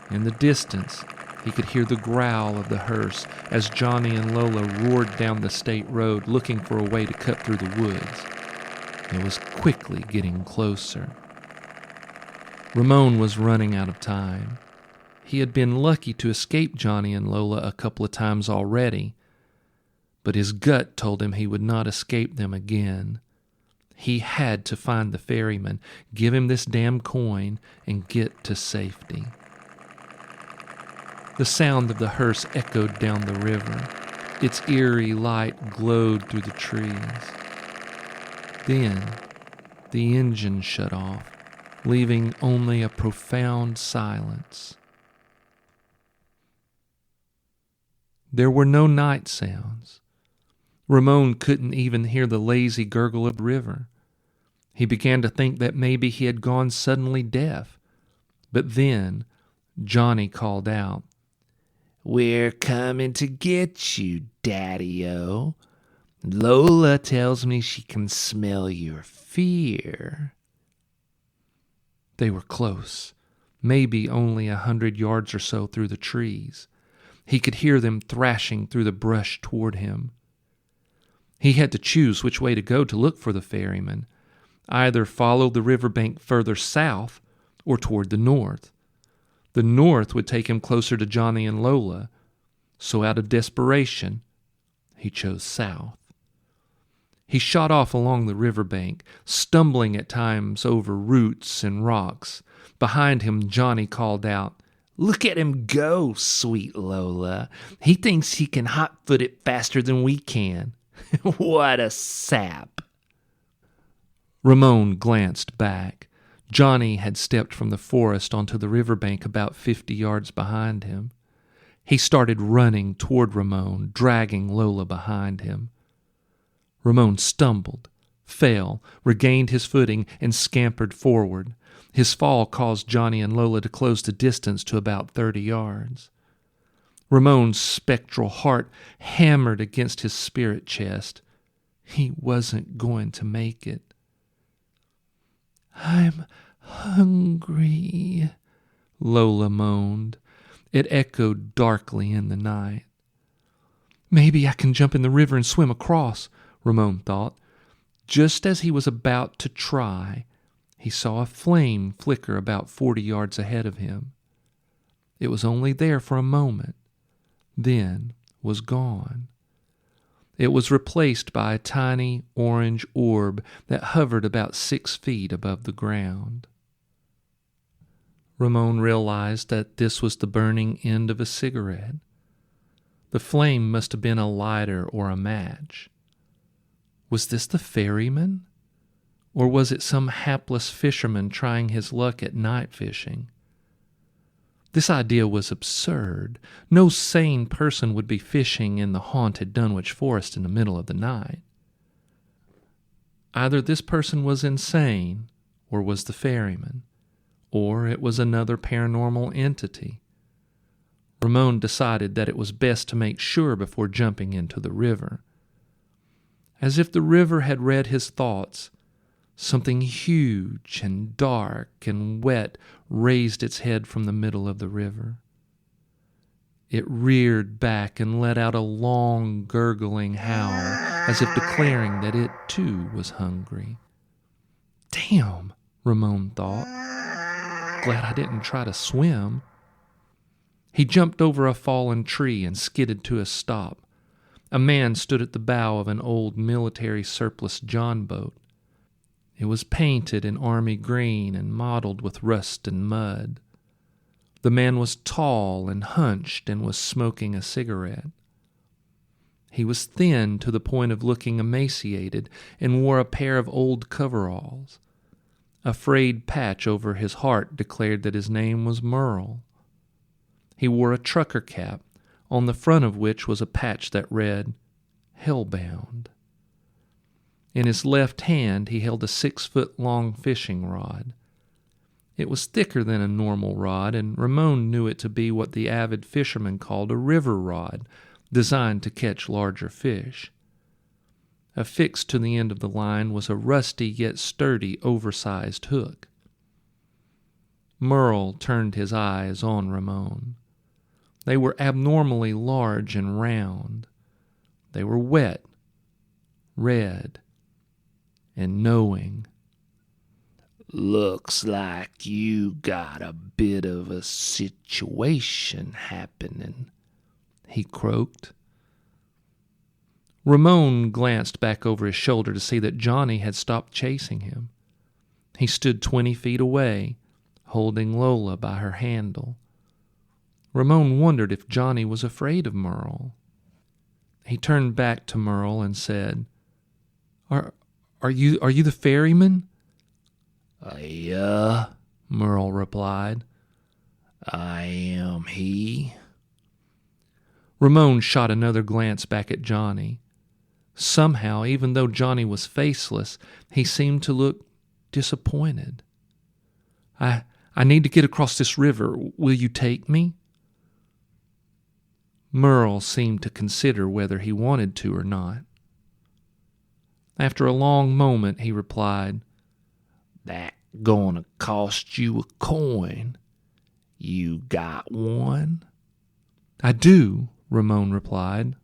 In the distance, he could hear the growl of the hearse as Johnny and Lola roared down the state road looking for a way to cut through the woods. It was quickly getting closer. Ramon was running out of time. He had been lucky to escape Johnny and Lola a couple of times already, but his gut told him he would not escape them again. He had to find the ferryman, give him this damn coin, and get to safety. The sound of the hearse echoed down the river. Its eerie light glowed through the trees. Then the engine shut off, leaving only a profound silence. There were no night sounds. Ramon couldn't even hear the lazy gurgle of the river. He began to think that maybe he had gone suddenly deaf. But then Johnny called out, "We're coming to get you, Daddy-O. Lola tells me she can smell your fear." They were close, maybe only 100 yards or so through the trees. He could hear them thrashing through the brush toward him. He had to choose which way to go to look for the ferryman, either follow the riverbank further south or toward the north. The north would take him closer to Johnny and Lola, so out of desperation, he chose south. He shot off along the riverbank, stumbling at times over roots and rocks. Behind him, Johnny called out, "Look at him go, sweet Lola. He thinks he can hot-foot it faster than we can. What a sap." Ramon glanced back. Johnny had stepped from the forest onto the riverbank about 50 yards behind him. He started running toward Ramon, dragging Lola behind him. Ramon stumbled, fell, regained his footing, and scampered forward. His fall caused Johnny and Lola to close the distance to about 30 yards. Ramon's spectral heart hammered against his spirit chest. He wasn't going to make it. "I'm hungry," Lola moaned. It echoed darkly in the night. "Maybe I can jump in the river and swim across," Ramon thought. Just as he was about to try, He saw a flame flicker about 40 yards ahead of him. It was only there for a moment, then was gone. It was replaced by a tiny orange orb that hovered about 6 feet above the ground. Ramon realized that this was the burning end of a cigarette. The flame must have been a lighter or a match. Was this the ferryman? Or was it some hapless fisherman trying his luck at night fishing? This idea was absurd. No sane person would be fishing in the haunted Dunwich Forest in the middle of the night. Either this person was insane, or was the ferryman, or it was another paranormal entity. Ramon decided that it was best to make sure before jumping into the river. As if the river had read his thoughts, something huge and dark and wet raised its head from the middle of the river. It reared back and let out a long, gurgling howl, as if declaring that it, too, was hungry. Damn, Ramon thought. Glad I didn't try to swim. He jumped over a fallen tree and skidded to a stop. A man stood at the bow of an old military surplus John boat. It was painted in army green and mottled with rust and mud. The man was tall and hunched and was smoking a cigarette. He was thin to the point of looking emaciated and wore a pair of old coveralls. A frayed patch over his heart declared that his name was Merle. He wore a trucker cap, on the front of which was a patch that read, Hellbound. In his left hand he held a 6-foot-long fishing rod. It was thicker than a normal rod, and Ramon knew it to be what the avid fisherman called a river rod, designed to catch larger fish. Affixed to the end of the line was a rusty yet sturdy oversized hook. Merle turned his eyes on Ramon. They were abnormally large and round. They were wet, red, and knowing. Looks like you got a bit of a situation happening, he croaked. Ramon glanced back over his shoulder to see that Johnny had stopped chasing him. He stood 20 feet away, holding Lola by her handle. Ramon wondered if Johnny was afraid of Merle. He turned back to Merle and said, Are you the ferryman? Yeah, Merle replied. I am he. Ramon shot another glance back at Johnny. Somehow, even though Johnny was faceless, he seemed to look disappointed. I need to get across this river. Will you take me? Merle seemed to consider whether he wanted to or not. After a long moment, he replied, That gonna cost you a coin. You got one? I do, Ramon replied.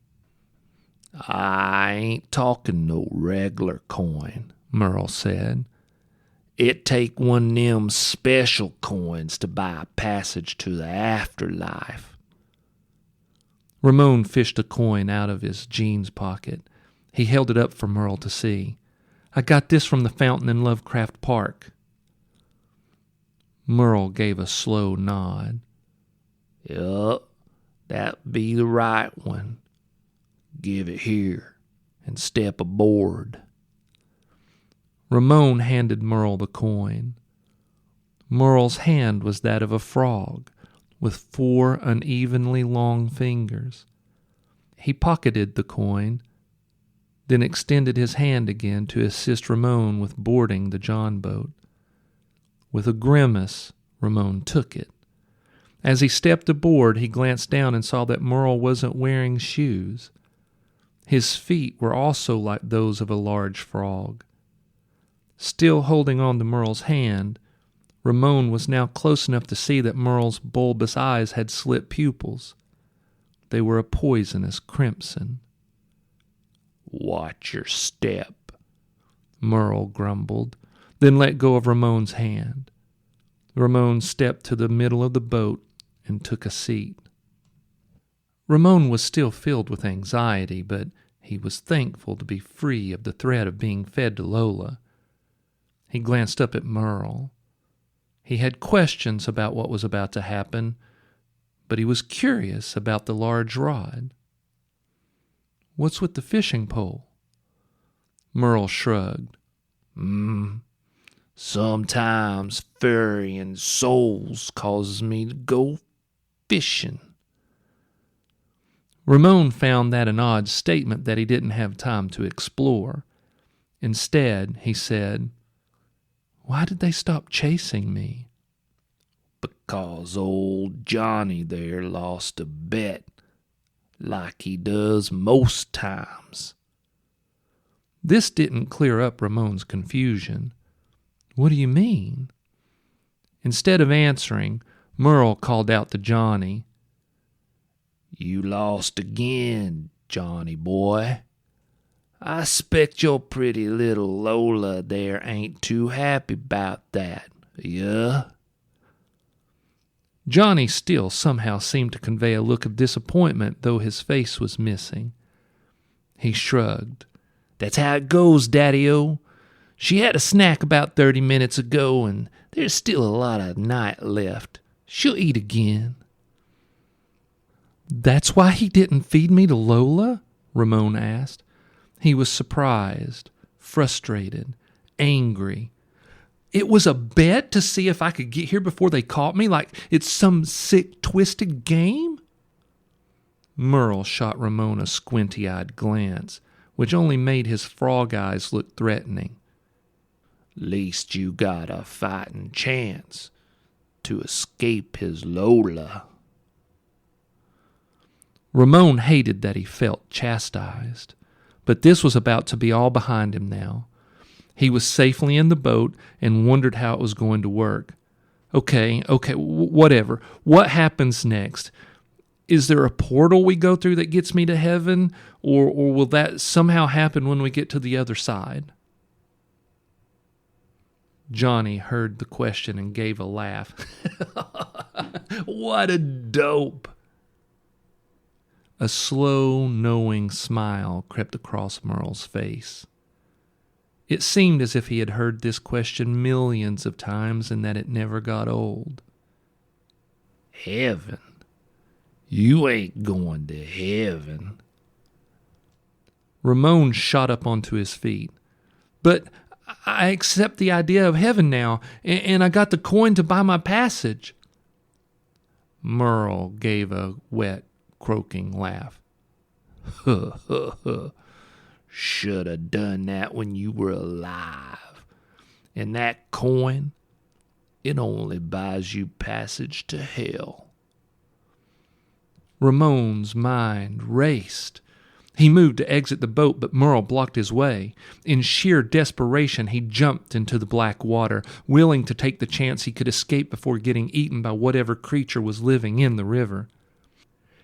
I ain't talking no regular coin, Merle said. It take one of them special coins to buy a passage to the afterlife. Ramon fished a coin out of his jeans pocket. He held it up for Merle to see. I got this from the fountain in Lovecraft Park. Merle gave a slow nod. Yup, that be the right one. Give it here and step aboard. Ramon handed Merle the coin. Merle's hand was that of a frog, with 4 unevenly long fingers. He pocketed the coin, then extended his hand again to assist Ramon with boarding the John boat. With a grimace, Ramon took it. As he stepped aboard, he glanced down and saw that Merle wasn't wearing shoes. His feet were also like those of a large frog. Still holding on to Merle's hand, Ramon was now close enough to see that Merle's bulbous eyes had slit pupils. They were a poisonous crimson. Watch your step, Merle grumbled. then let go of Ramon's hand. Ramon stepped to the middle of the boat and took a seat. Ramon was still filled with anxiety, but he was thankful to be free of the threat of being fed to Lola. He glanced up at Merle. He had questions about what was about to happen, but he was curious about the large rod. "What's with the fishing pole?" Merle shrugged. Sometimes ferrying souls causes me to go fishing." Ramon found that an odd statement that he didn't have time to explore. Instead, he said, "Why did they stop chasing me?" "Because old Johnny there lost a bet, like he does most times." This didn't clear up Ramon's confusion. "What do you mean?" Instead of answering, Merle called out to Johnny. "You lost again, Johnny boy. I expect your pretty little Lola there ain't too happy about that, yeah?" Johnny still somehow seemed to convey a look of disappointment, though his face was missing. He shrugged. "That's how it goes, Daddy-O. She had a snack about 30 minutes ago, and there's still a lot of night left. She'll eat again." "That's why he didn't feed me to Lola?" Ramon asked. He was surprised, frustrated, angry. It was a bet to see if I could get here before they caught me, like it's some sick, twisted game? Merle shot Ramon a squinty-eyed glance, which only made his frog eyes look threatening. "Least you got a fighting chance to escape his Lola." Ramon hated that he felt chastised, but this was about to be all behind him now. He was safely in the boat and wondered how it was going to work. Okay, whatever. What happens next? Is there a portal we go through that gets me to heaven, or will that somehow happen when we get to the other side? Johnny heard the question and gave a laugh. "What a dope!" A slow, knowing smile crept across Merle's face. It seemed as if he had heard this question millions of times and that it never got old. "Heaven? You ain't going to heaven." Ramon shot up onto his feet. "But I accept the idea of heaven now, and I got the coin to buy my passage." Merle gave a wet, croaking laugh. "Should have done that when you were alive. And that coin, it only buys you passage to hell." Ramon's mind raced. He moved to exit the boat, but Merle blocked his way. In sheer desperation, he jumped into the black water, willing to take the chance he could escape before getting eaten by whatever creature was living in the river.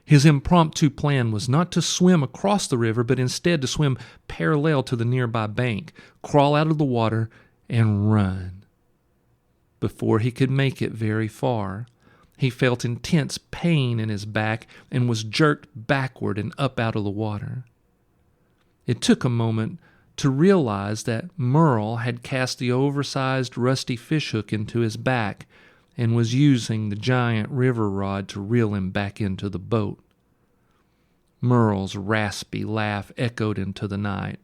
His impromptu plan was not to swim across the river, but instead to swim parallel to the nearby bank, crawl out of the water, and run. Before he could make it very far, he felt intense pain in his back and was jerked backward and up out of the water. It took a moment to realize that Merle had cast the oversized rusty fishhook into his back and was using the giant river rod to reel him back into the boat. Merle's raspy laugh echoed into the night.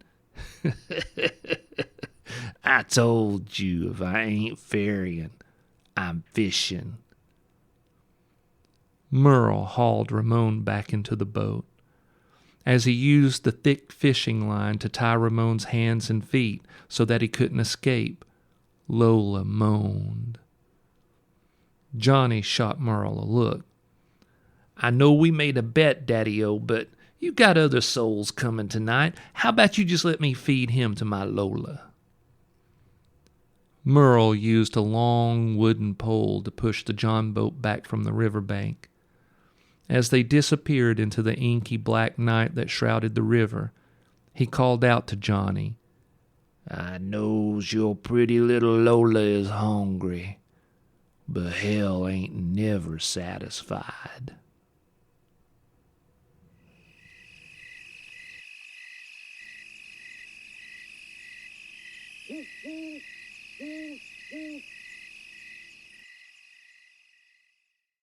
"I told you if I ain't ferrying, I'm fishing." Merle hauled Ramon back into the boat. As he used the thick fishing line to tie Ramon's hands and feet so that he couldn't escape, Lola moaned. Johnny shot Merle a look. "I know we made a bet, Daddy-O, but you got other souls coming tonight. How about you just let me feed him to my Lola?" Merle used a long wooden pole to push the John boat back from the riverbank. As they disappeared into the inky black night that shrouded the river, he called out to Johnny. I knows your pretty little Lola is hungry, but hell ain't never satisfied.